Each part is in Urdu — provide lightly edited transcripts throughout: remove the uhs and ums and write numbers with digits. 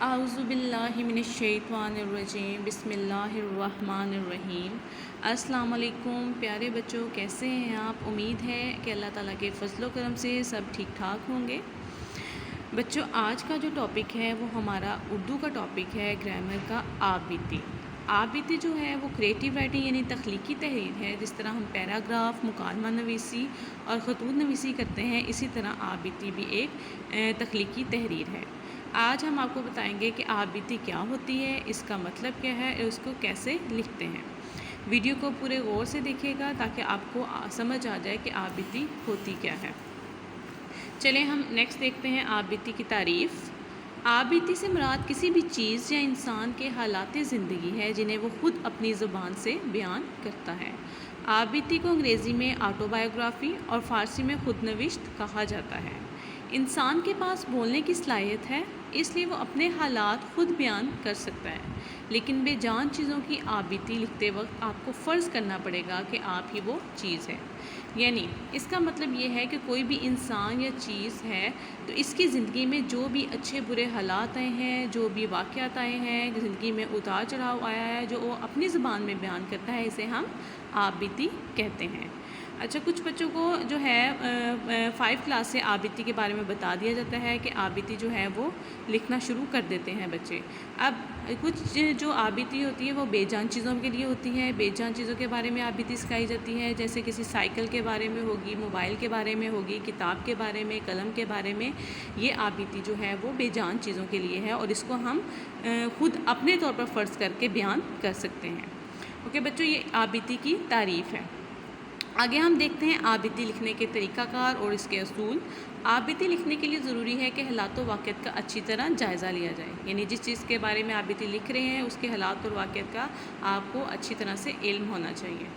اعوذ باللہ من الشیطان الرجیم بسم اللہ الرحمن الرحیم۔ السلام علیکم پیارے بچوں، کیسے ہیں آپ؟ امید ہے کہ اللہ تعالیٰ کے فضل و کرم سے سب ٹھیک ٹھاک ہوں گے۔ بچوں، آج کا جو ٹاپک ہے وہ ہمارا اردو کا ٹاپک ہے، گرامر کا آپ بیتی۔ آپ بیتی جو ہے وہ کریٹیو رائٹنگ یعنی تخلیقی تحریر ہے۔ جس طرح ہم پیراگراف، مکالمہ نویسی اور خطوط نویسی کرتے ہیں، اسی طرح آپ بیتی بھی ایک تخلیقی تحریر ہے۔ آج ہم آپ کو بتائیں گے کہ آپ بیتی کیا ہوتی ہے، اس کا مطلب کیا ہے اور اس کو کیسے لکھتے ہیں۔ ویڈیو کو پورے غور سے دیکھیے گا تاکہ آپ کو سمجھ آ جائے کہ آپ بیتی ہوتی کیا ہے۔ چلیں ہم نیکسٹ دیکھتے ہیں آپ بیتی کی تعریف۔ آپ بیتی سے مراد کسی بھی چیز یا انسان کے حالات زندگی ہے جنہیں وہ خود اپنی زبان سے بیان کرتا ہے۔ آپ بیتی کو انگریزی میں آٹو بایوگرافی اور فارسی میں خود نوشت کہا جاتا ہے۔ انسان کے پاس بولنے کی صلاحیت ہے، اس لیے وہ اپنے حالات خود بیان کر سکتا ہے، لیکن بے جان چیزوں کی آپ بیتی لکھتے وقت آپ کو فرض کرنا پڑے گا کہ آپ ہی وہ چیز ہے۔ یعنی اس کا مطلب یہ ہے کہ کوئی بھی انسان یا چیز ہے تو اس کی زندگی میں جو بھی اچھے برے حالات آئے ہیں، جو بھی واقعات آئے ہیں، زندگی میں اتار چڑھاؤ آیا ہے، جو وہ اپنی زبان میں بیان کرتا ہے، اسے ہم آپ بیتی کہتے ہیں۔ اچھا، کچھ بچوں کو جو ہے 5 کلاس سے آپ بیتی کے بارے میں بتا دیا جاتا ہے کہ آپ بیتی جو ہے وہ لکھنا شروع کر دیتے ہیں بچے۔ اب کچھ جو آپ بیتی ہوتی ہے وہ بے جان چیزوں کے لیے ہوتی ہے۔ بے جان چیزوں کے بارے میں آپ بیتی سکھائی جاتی ہے، جیسے کسی سائیکل کے بارے میں ہوگی، موبائل کے بارے میں ہوگی، کتاب کے بارے میں، قلم کے بارے میں۔ یہ آپ بیتی جو ہے وہ بے جان چیزوں کے لیے ہے اور اس کو ہم خود اپنے طور پر فرض کر کے بیان کر سکتے ہیں۔ اوکے بچوں، یہ آپ بیتی کی تعریف ہے۔ آگے ہم دیکھتے ہیں آپ بیتی لکھنے کے طریقہ کار اور اس کے اصول۔ آپ بیتی لکھنے کے لیے ضروری ہے کہ حالات و واقعات کا اچھی طرح جائزہ لیا جائے، یعنی جس چیز کے بارے میں آپ بیتی لکھ رہے ہیں اس کے حالات اور واقعات کا آپ کو اچھی طرح سے علم ہونا چاہیے۔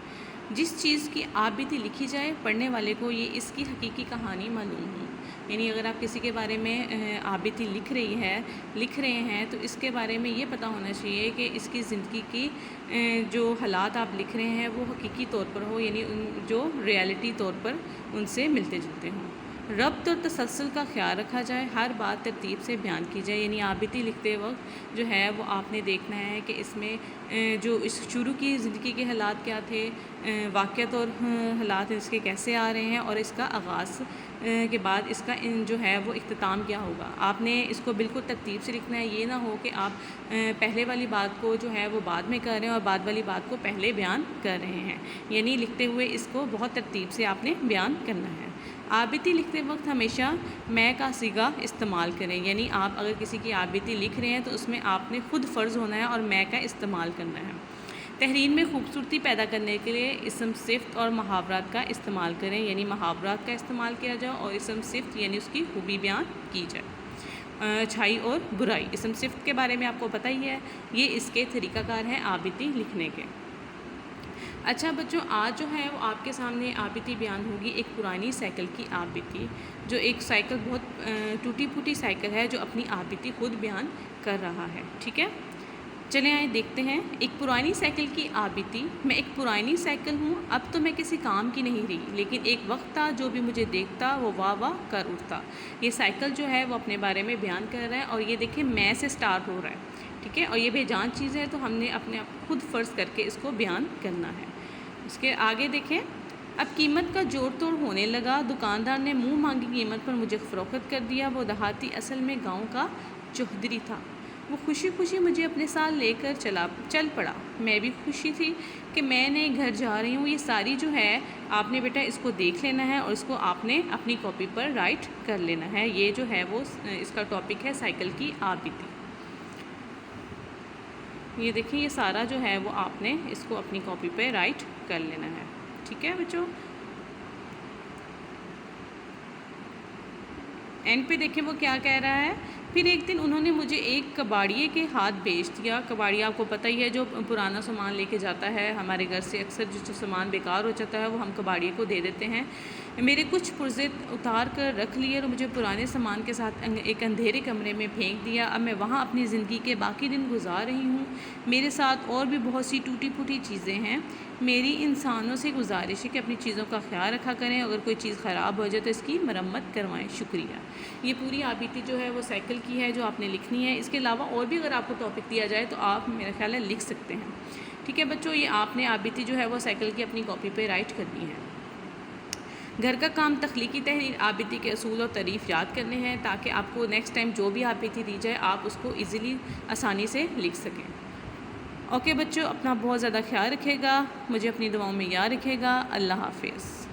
جس چیز کی آپ بیتی لکھی جائے، پڑھنے والے کو یہ اس کی حقیقی کہانی معلوم ہو۔ یعنی اگر آپ کسی کے بارے میں آپ بیتی لکھ رہے ہیں تو اس کے بارے میں یہ پتہ ہونا چاہیے کہ اس کی زندگی کی جو حالات آپ لکھ رہے ہیں وہ حقیقی طور پر ہو، یعنی جو ریالٹی طور پر ان سے ملتے جلتے ہوں۔ ربط اور تسلسل کا خیال رکھا جائے، ہر بات ترتیب سے بیان کی جائے۔ یعنی آپ بیتی لکھتے وقت جو ہے وہ آپ نے دیکھنا ہے کہ اس میں جو اس شروع کی زندگی کے حالات کیا تھے، واقعات اور حالات اس کے کیسے آ رہے ہیں، اور اس کا آغاز کے بعد اس کا جو ہے وہ اختتام کیا ہوگا۔ آپ نے اس کو بالکل ترتیب سے لکھنا ہے، یہ نہ ہو کہ آپ پہلے والی بات کو جو ہے وہ بعد میں کر رہے ہیں اور بعد والی بات کو پہلے بیان کر رہے ہیں۔ یعنی لکھتے ہوئے اس کو بہت ترتیب سے آپ نے بیان کرنا ہے۔ آپ بیتی لکھتے وقت ہمیشہ میں کا صیغہ استعمال کریں، یعنی آپ اگر کسی کی آپ بیتی لکھ رہے ہیں تو اس میں آپ نے خود فرض ہونا ہے اور میں کا استعمال کرنا ہے۔ تحریر میں خوبصورتی پیدا کرنے کے لیے اسم صفت اور محاورات کا استعمال کریں، یعنی محاورات کا استعمال کیا جائے اور اسم صفت یعنی اس کی خوبی بیان کی جائے۔ اچھائی اور برائی، اسم صفت کے بارے میں آپ کو پتہ ہی ہے، یہ اس کے طریقہ کار ہیں آپ بیتی لکھنے کے۔ اچھا بچوں، آج جو ہے وہ آپ کے سامنے آپ بیتی بیان ہوگی ایک پرانی سائیکل کی آپ بیتی، جو ایک سائیکل بہت ٹوٹی پھوٹی سائیکل ہے جو اپنی آپ بیتی خود بیان کر رہا ہے۔ ٹھیک ہے، چلیں آئے دیکھتے ہیں ایک پرانی سائیکل کی آپ بیتی۔ میں ایک پرانی سائیکل ہوں، اب تو میں کسی کام کی نہیں رہی، لیکن ایک وقت تھا جو بھی مجھے دیکھتا وہ واہ واہ کر اٹھتا۔ یہ سائیکل جو ہے وہ اپنے بارے میں بیان کر رہا ہے اور یہ دیکھیں میں سے سٹارٹ ہو رہا ہے۔ ٹھیک ہے، اور یہ بے جان چیز ہے تو ہم نے اپنے آپ خود فرض کر کے اس کو بیان کرنا ہے۔ اس کے آگے دیکھیں، اب قیمت کا جوڑ توڑ ہونے لگا، دکاندار نے منہ مانگی قیمت پر مجھے فروخت کر دیا۔ وہ دیہاتی اصل میں گاؤں کا چوہدری تھا، وہ خوشی خوشی مجھے اپنے ساتھ لے کر چل پڑا۔ میں بھی خوشی تھی کہ میں نے گھر جا رہی ہوں۔ یہ ساری جو ہے آپ نے بیٹا اس کو دیکھ لینا ہے اور اس کو آپ نے اپنی کاپی پر رائٹ کر لینا ہے۔ یہ جو ہے وہ اس کا ٹاپک ہے سائیکل کی آپ بیتی۔ یہ دیکھیں، یہ سارا جو ہے وہ آپ نے اس کو اپنی کاپی پہ رائٹ کر لینا ہے۔ ٹھیک ہے بچوں، اینڈ پہ دیکھیں وہ کیا کہہ رہا ہے۔ پھر ایک دن انہوں نے مجھے ایک کباڑیے کے ہاتھ بیچ دیا۔ کباڑیا آپ کو پتہ ہی ہے جو پرانا سامان لے کے جاتا ہے ہمارے گھر سے، اکثر جو سامان بیکار ہو جاتا ہے وہ ہم کباڑیے کو دے دیتے ہیں۔ میرے کچھ پرزے اتار کر رکھ لیے اور مجھے پرانے سامان کے ساتھ ایک اندھیرے کمرے میں پھینک دیا۔ اب میں وہاں اپنی زندگی کے باقی دن گزار رہی ہوں۔ میرے ساتھ اور بھی بہت سی ٹوٹی پھوٹی چیزیں ہیں۔ میری انسانوں سے گزارش ہے کہ اپنی چیزوں کا خیال رکھا کریں، اگر کوئی چیز خراب ہو جائے تو اس کی مرمت کروائیں۔ شکریہ۔ یہ پوری آپ بیتی جو ہے وہ سائیکل سائیکل کی ہے جو آپ نے لکھنی ہے. اس کے علاوہ اور بھی اگر آپ کو ٹاپک دیا جائے تو آپ میرا خیال ہے لکھ سکتے ہیں. ٹھیک ہے بچوں, یہ آپ نے آبیتی جو ہے وہ سائیکل کی اپنی کاپی پہ رائٹ کرنی ہے. گھر کا کام تخلیقی تحریر آبیتی کے اصول اور تعریف یاد کرنے ہیں تاکہ آپ کو نیکسٹ ٹائم جو بھی آبیتی دی جائے آپ اس کو ایزیلی آسانی سے لکھ سکیں. اوکے بچوں, اپنا بہت زیادہ خیال رکھے گا, مجھے اپنی دعاؤں میں یاد رکھے گا. اللہ حافظ.